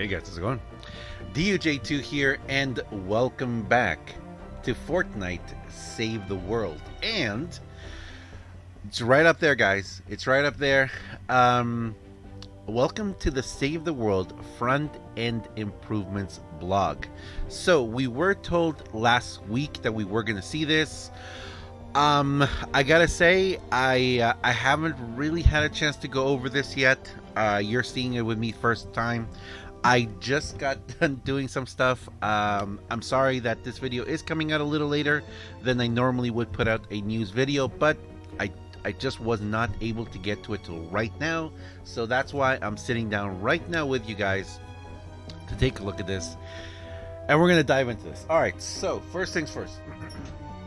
Hey guys, how's it going? DUJ2 here, and welcome back to Fortnite Save the World. And it's right up there, guys. It's right up there. Welcome to the Save the World Front End Improvements blog. So, we were told last week that we were going to see this. I gotta say, I haven't really had a chance to go over this yet. You're seeing it with me first time. I just got done doing some stuff. I'm sorry that this video is coming out a little later than I normally would put out a news video, but I just was not able to get to it till right now. So that's why I'm sitting down right now with you guys to take a look at this. And we're going to dive into this. All right, so first things first.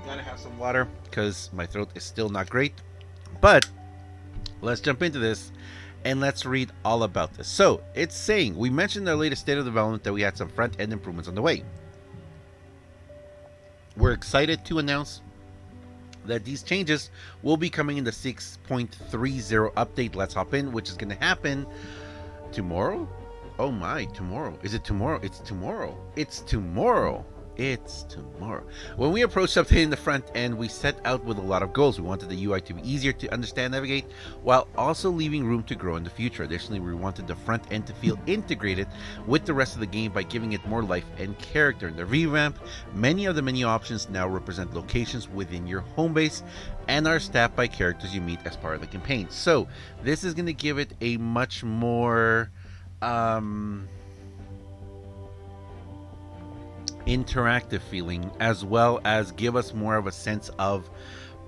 Gotta have some water because my throat is still not great. But let's jump into this. And let's read all about this. So, it's saying, we mentioned in our latest state of development that we had some front-end improvements on the way. We're excited to announce that these changes will be coming in the 6.30 update. Let's hop in, which is going to happen tomorrow. Oh my, tomorrow. Is it tomorrow? It's tomorrow. It's tomorrow. It's tomorrow. When we approached updating the front end, we set out with a lot of goals. We wanted the UI to be easier to understand, navigate, while also leaving room to grow in the future. Additionally, we wanted the front end to feel integrated with the rest of the game by giving it more life and character. In the revamp, many of the menu options now represent locations within your home base and are staffed by characters you meet as part of the campaign. So this is going to give it a much more interactive feeling, as well as give us more of a sense of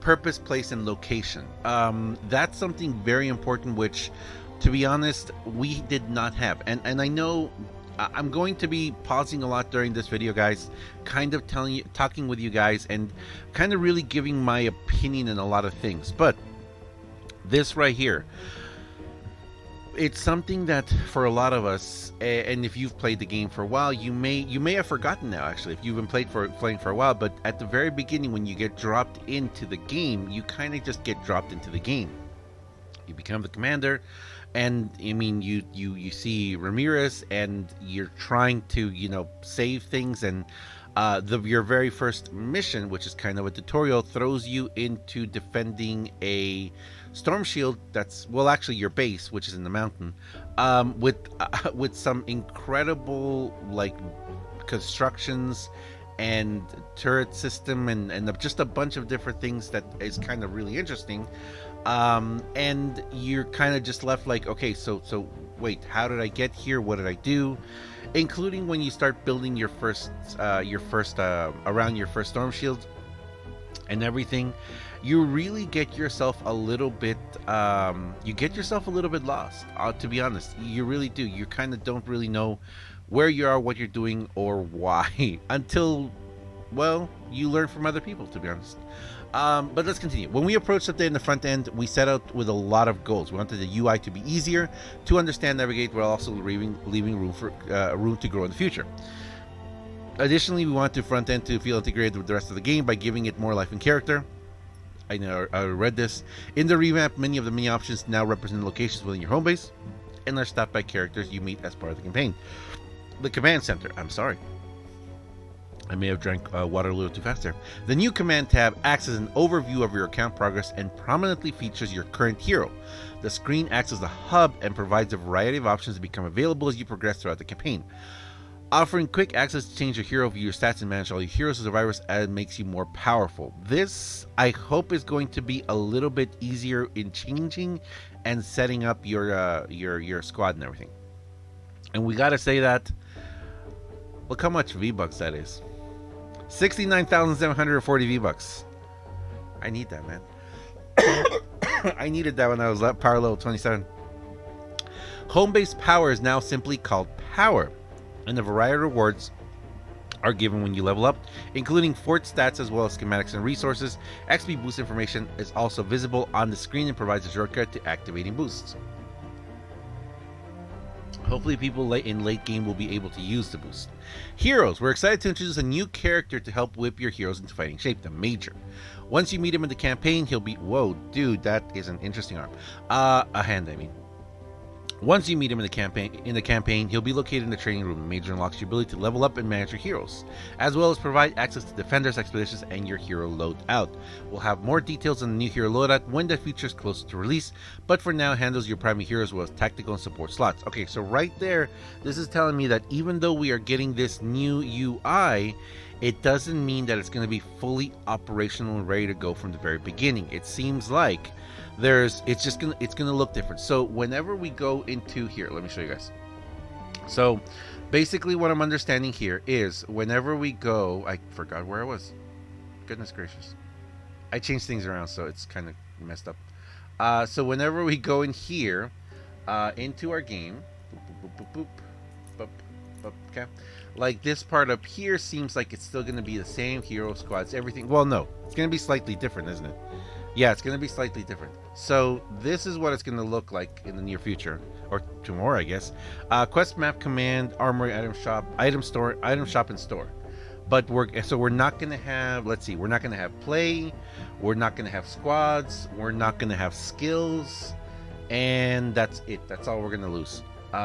purpose, place, and location. That's something very important, which, to be honest, we did not have. And I know I'm going to be pausing a lot during this video, guys, kind of talking with you guys, and kind of really giving my opinion in a lot of things. But this right here, it's something that for a lot of us, and if you've played the game for a while, you may have forgotten now, actually, if you've been playing for a while. But at the very beginning, when you get dropped into the game, you kind of just get dropped into the game. You become the commander, and I mean, you see Ramirez, and you're trying to save things, and your very first mission, which is kind of a tutorial, throws you into defending a storm shield that's, well, actually your base, which is in the mountain, with some incredible constructions and turret system and just a bunch of different things that is kind of really interesting. And you're kind of just left like, okay, so wait, how did I get here? What did I do? Including when you start building your first around your first storm shield and everything, you really get yourself a little bit lost, to be honest. You really do. You kind of don't really know where you are, what you're doing, or why until, well, you learn from other people, to be honest. But let's continue. When we approached updating the front end, we set out with a lot of goals. We wanted the UI to be easier to understand, navigate, while also leaving room to grow in the future. Additionally, we want the front end to feel integrated with the rest of the game by giving it more life and character. I know I read this. In the revamp, many of the menu options now represent locations within your home base and are staffed by characters you meet as part of the campaign. The command center. I'm sorry, I may have drank water a little too fast there. The new command tab acts as an overview of your account progress and prominently features your current hero. The screen acts as a hub and provides a variety of options to become available as you progress throughout the campaign, offering quick access to change your hero, view your stats, and manage all your heroes and survivors, and makes you more powerful. This, I hope, is going to be a little bit easier in changing and setting up your squad and everything. And we gotta say that, look how much V-Bucks that is. 69,740 V-Bucks. I need that, man. I needed that when I was power level 27. Home base power is now simply called power, and a variety of rewards are given when you level up, including fort stats as well as schematics and resources. XP boost information is also visible on the screen and provides a shortcut to activating boosts. Hopefully people in late game will be able to use the boost. Heroes. We're excited to introduce a new character to help whip your heroes into fighting shape, the Major. Once you meet him in the campaign, he'll be... Whoa, dude, that is an interesting arm. A hand, I mean. Once you meet him in the campaign, he'll be located in the training room. The Major unlocks your ability to level up and manage your heroes, as well as provide access to defenders, expeditions, and your hero loadout. We'll have more details on the new hero loadout when the feature is closer to release, but for now, handles your primary heroes as well as tactical and support slots. Okay, so right there, this is telling me that even though we are getting this new UI, it doesn't mean that it's going to be fully operational and ready to go from the very beginning. It seems like it's gonna look different. So whenever we go into here, let me show you guys. So basically what I'm understanding here is whenever we go, I forgot where I was, goodness gracious, I changed things around so it's kind of messed up. So whenever we go in here into our game, okay, like this part up here seems like it's still going to be the same hero squads, everything. Well, no, it's going to be slightly different, isn't it? Yeah, it's going to be slightly different. So this is what it's going to look like in the near future, or tomorrow, I guess. Quest map, command, armory, item shop, item store, item shop, and store. But we're not going to have. Let's see, we're not going to have play. We're not going to have squads. We're not going to have skills, and that's it. That's all we're going to lose.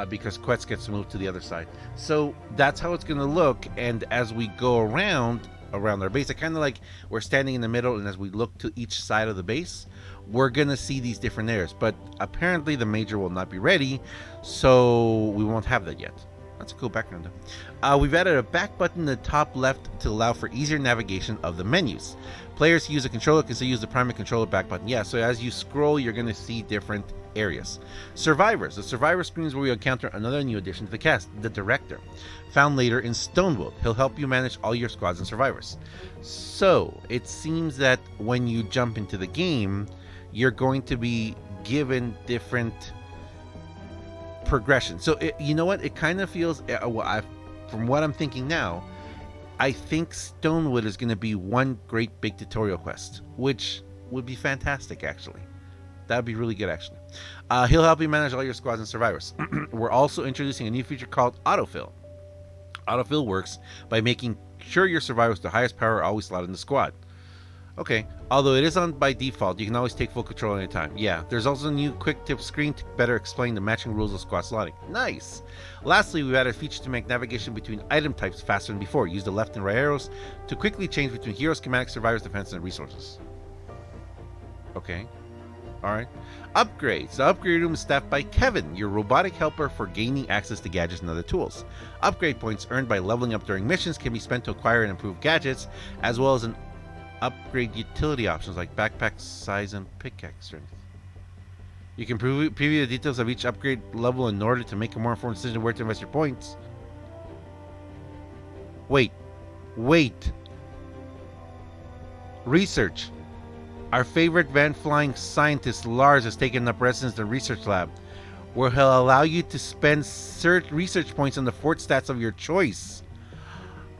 Because Quest gets moved to the other side. So that's how it's going to look. And as we go around our base, kind of like we're standing in the middle, and as we look to each side of the base, we're gonna see these different areas. But apparently the major will not be ready, so we won't have that yet. That's a cool background though. We've added a back button in the top left to allow for easier navigation of the menus. Players who use a controller can still use the primary controller back button. Yeah, so as you scroll, you're gonna see different areas. Survivors. The survivor screen is where you encounter another new addition to the cast, the director, found later in StW. He'll help you manage all your squads and survivors. So it seems that when you jump into the game, you're going to be given different progression. So you know what, it kind of feels, from what I'm thinking now, I think Stonewood is going to be one great big tutorial quest, which would be fantastic. Actually, that would be really good. Actually, he'll help you manage all your squads and survivors. We're also introducing a new feature called autofill. Autofill works by making sure your survivors with the highest power are always slotted in the squad. Okay, although it is on by default, you can always take full control anytime. Yeah, there's also a new quick tip screen to better explain the matching rules of squad slotting. Nice! Lastly, we've added a feature to make navigation between item types faster than before. Use the left and right arrows to quickly change between heroes, schematics, survivors, defense, and resources. Okay, alright. Upgrades. The upgrade room is staffed by Kevin, your robotic helper for gaining access to gadgets and other tools. Upgrade points earned by leveling up during missions can be spent to acquire and improve gadgets, as well as an upgrade utility options like backpack size and pickaxe strength. You can preview the details of each upgrade level in order to make a more informed decision where to invest your points. Wait. Research. Our favorite van flying scientist Lars has taken up residence in the research lab, where he'll allow you to spend research points on the fort stats of your choice.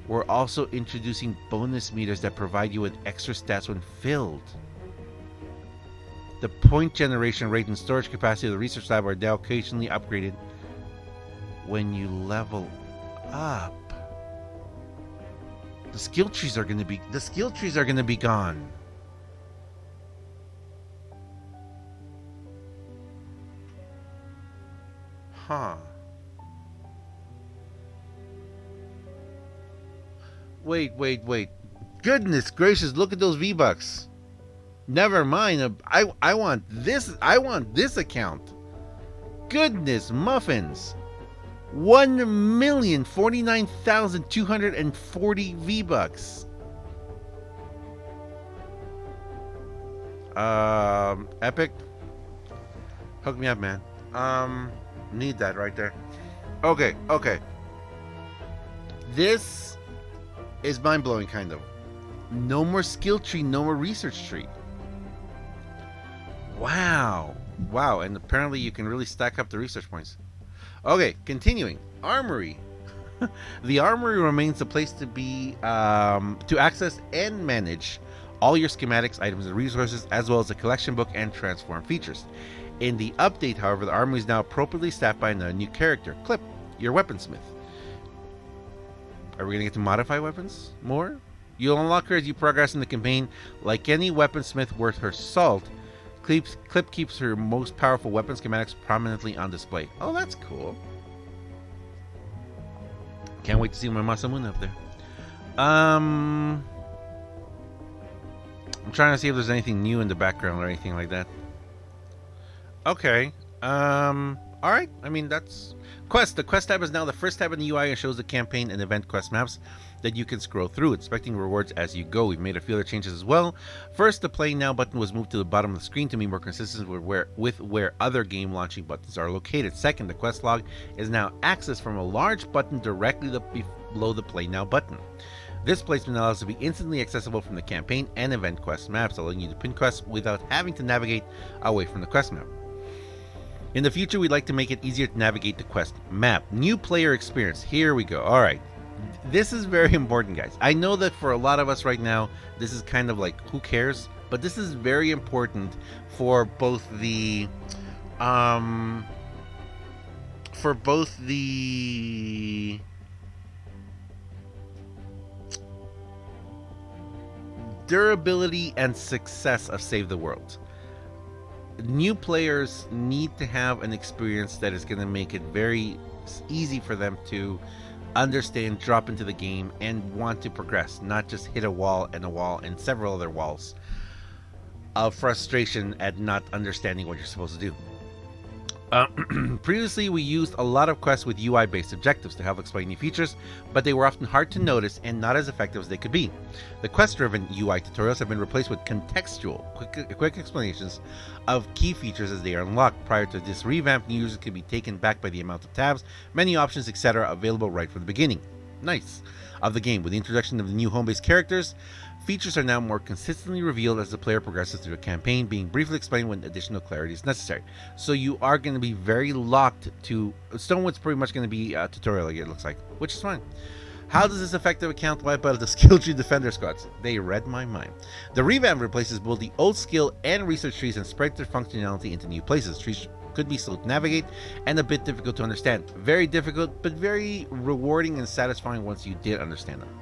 We're also introducing bonus meters that provide you with extra stats when filled. The point generation rate and storage capacity of the research lab are now occasionally upgraded when you level up. The skill trees are going to be gone. Huh. Wait. Goodness gracious, look at those V-Bucks. Never mind. I want this account. Goodness muffins. 1,049,240 V-Bucks. Epic. Hook me up, man. Need that right there. Okay. This is mind-blowing, kind of. No more skill tree, no more research tree. Wow, and apparently you can really stack up the research points. Okay, continuing. Armory. The Armory remains the place to be, to access and manage all your schematics, items, and resources, as well as the collection book and transform features. In the update, however, the Armory is now appropriately staffed by another new character, Clip, your weaponsmith. Are we going to get to modify weapons more? You'll unlock her as you progress in the campaign. Like any weaponsmith worth her salt, Clip keeps her most powerful weapon schematics prominently on display. Oh, that's cool. Can't wait to see my Masamune up there. I'm trying to see if there's anything new in the background or anything like that. Okay. All right. I mean, that's quest. The quest tab is now the first tab in the UI and shows the campaign and event quest maps that you can scroll through, inspecting rewards as you go. We've made a few other changes as well. First, the Play Now button was moved to the bottom of the screen to be more consistent with where other game launching buttons are located. Second, the quest log is now accessed from a large button directly below the Play Now button. This placement allows it to be instantly accessible from the campaign and event quest maps, allowing you to pin quests without having to navigate away from the quest map. In the future, we'd like to make it easier to navigate the quest map. New player experience. Here we go. All right. This is very important, guys. I know that for a lot of us right now, this is kind of like, who cares? But this is very important for both the durability and success of Save the World. New players need to have an experience that is going to make it very easy for them to understand, drop into the game, and want to progress, not just hit a wall and several other walls of frustration at not understanding what you're supposed to do. Previously, we used a lot of quests with UI-based objectives to help explain new features, but they were often hard to notice and not as effective as they could be. The quest-driven UI tutorials have been replaced with contextual, quick explanations of key features as they are unlocked. Prior to this revamp, new users can be taken back by the amount of tabs, menu options, etc. available right from the beginning. Nice. Of the game. With the introduction of the new home-based characters, features are now more consistently revealed as the player progresses through the campaign, being briefly explained when additional clarity is necessary. So you are going to be very locked to... Stonewood's pretty much going to be a tutorial, it looks like, which is fine. How does this effective account wipe out the skill tree defender squads? They read my mind. The revamp replaces both the old skill and research trees and spreads their functionality into new places. Trees could be slow to navigate and a bit difficult to understand. Very difficult, but very rewarding and satisfying once you did understand them.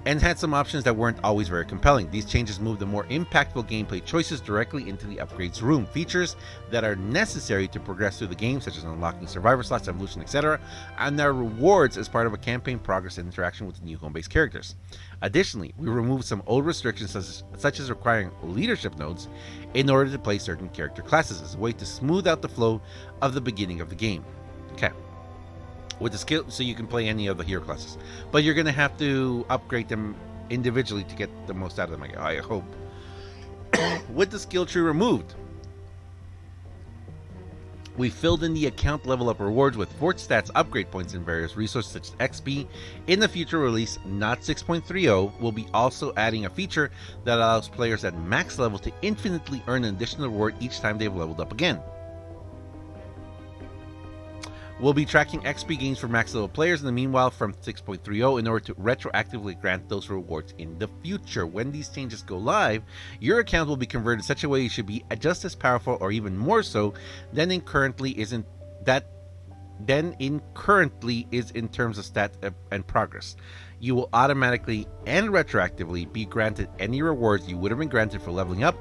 And had some options that weren't always very compelling. These changes moved the more impactful gameplay choices directly into the upgrades room. Features that are necessary to progress through the game, such as unlocking survivor slots, evolution, etc., and their rewards as part of a campaign progress and interaction with the new home-based characters. Additionally, we removed some old restrictions such as requiring leadership nodes in order to play certain character classes as a way to smooth out the flow of the beginning of the game. Okay. With the skill, so you can play any of the hero classes, but you're gonna have to upgrade them individually to get the most out of them, I hope. With the skill tree removed, we filled in the account level up rewards with Fort Stats upgrade points and various resources such as XP. In the future release, not 6.30, we'll be also adding a feature that allows players at max level to infinitely earn an additional reward each time they've leveled up again. We'll be tracking XP gains for max level players in the meanwhile from 6.30 in order to retroactively grant those rewards in the future. When these changes go live, your account will be converted in such a way it should be just as powerful or even more so than it currently is in terms of stat and progress. You will automatically and retroactively be granted any rewards you would have been granted for leveling up,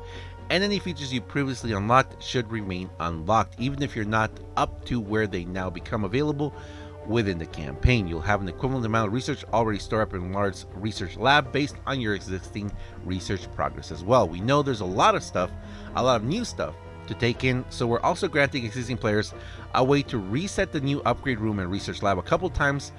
and any features you previously unlocked should remain unlocked, even if you're not up to where they now become available within the campaign. You'll have an equivalent amount of research already stored up in a large research lab based on your existing research progress as well. We know there's a lot of new stuff to take in, so we're also granting existing players a way to reset the new upgrade room and research lab a couple times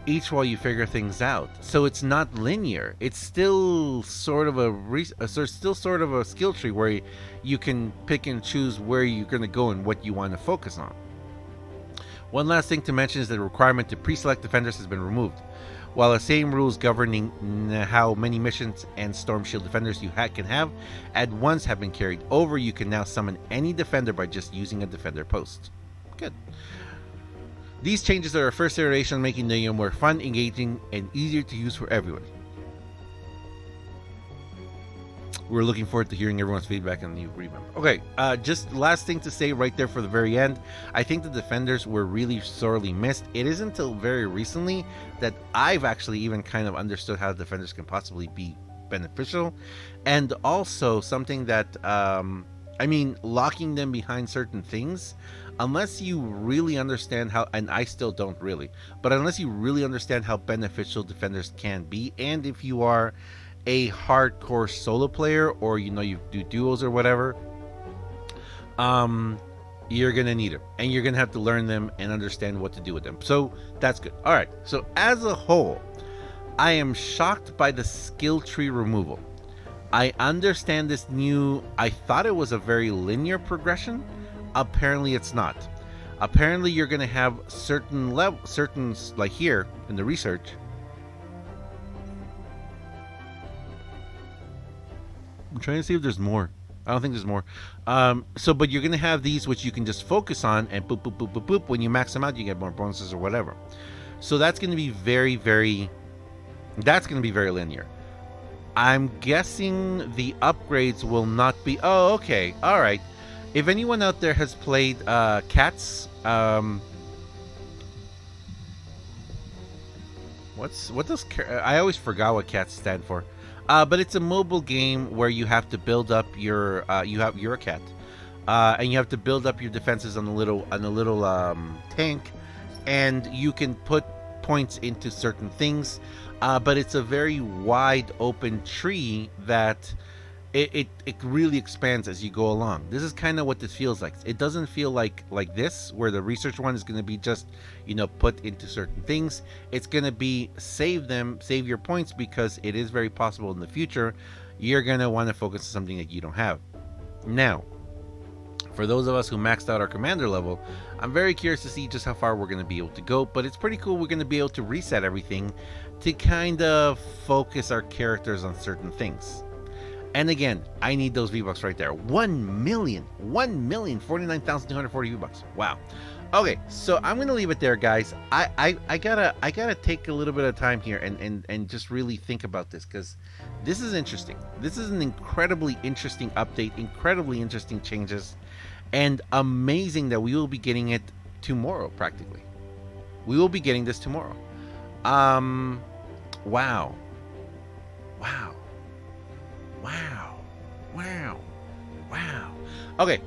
each while you figure things out. So it's not linear. It's still sort of a skill tree where you can pick and choose where you're going to go and what you want to focus on. One last thing to mention is that the requirement to pre-select defenders has been removed. While the same rules governing how many missions and Storm Shield defenders you can have at once have been carried over, you can now summon any defender by just using a defender post. Good. These changes are our first iteration, making the game more fun, engaging, and easier to use for everyone. We're looking forward to hearing everyone's feedback on the new revamp. Okay, just last thing to say right there for the very end. I think the defenders were really sorely missed. It isn't until very recently that I've actually even kind of understood how the defenders can possibly be beneficial, and also something that I mean, locking them behind certain things, unless you really understand how, and I still don't really, but unless you really understand how beneficial defenders can be, and if you are a hardcore solo player, or you know, you do duos or whatever, um you're gonna need them, and you're gonna have to learn them and understand what to do with them. So that's good. All right, so as a whole, I am shocked by the skill tree removal. I understand this new, I thought it was a very linear progression. Apparently it's not. Apparently you're going to have certain level, certain, like here in the research. I'm trying to see if there's more. I don't think there's more. But you're going to have these which you can just focus on, and boop, boop, boop, boop, boop. When you max them out, you get more bonuses or whatever. So that's going to be that's going to be very linear. I'm guessing the upgrades will not be. Oh, okay. All right. If anyone out there has played Cats, what does I always forgot what Cats stand for. But it's a mobile game where you have to build up your you're a cat, and you have to build up your defenses on a little tank, and you can put points into certain things. But it's a very wide open tree that it really expands as you go along. This is kind of what this feels like. It doesn't feel like this, where the research one is going to be just, you know, put into certain things. It's going to be save your points, because it is very possible in the future you're going to want to focus on something that you don't have. Now, for those of us who maxed out our commander level, I'm very curious to see just how far we're going to be able to go, but it's pretty cool. We're going to be able to reset everything to kind of focus our characters on certain things. And again, I need those V-Bucks right there. 1,049,240 V-Bucks. Wow. Okay, so I'm gonna leave it there, guys. I gotta take a little bit of time here and just really think about this, because this is interesting. This is an incredibly interesting update, incredibly interesting changes, and amazing that we will be getting it tomorrow. Practically, we will be getting this tomorrow. Wow. Wow. Okay.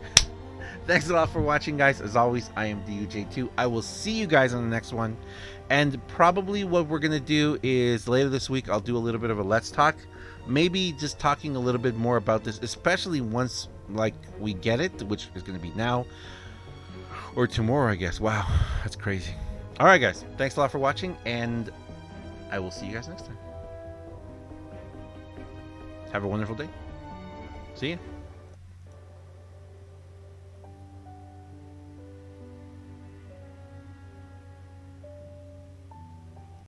Thanks a lot for watching, guys. As always, I am DUJ2. I will see you guys on the next one. And probably what we're going to do is later this week, I'll do a little bit of a Let's Talk. Maybe just talking a little bit more about this, especially once like we get it, which is going to be now or tomorrow, I guess. Wow, that's crazy. All right, guys. Thanks a lot for watching, and I will see you guys next time. Have a wonderful day. See ya.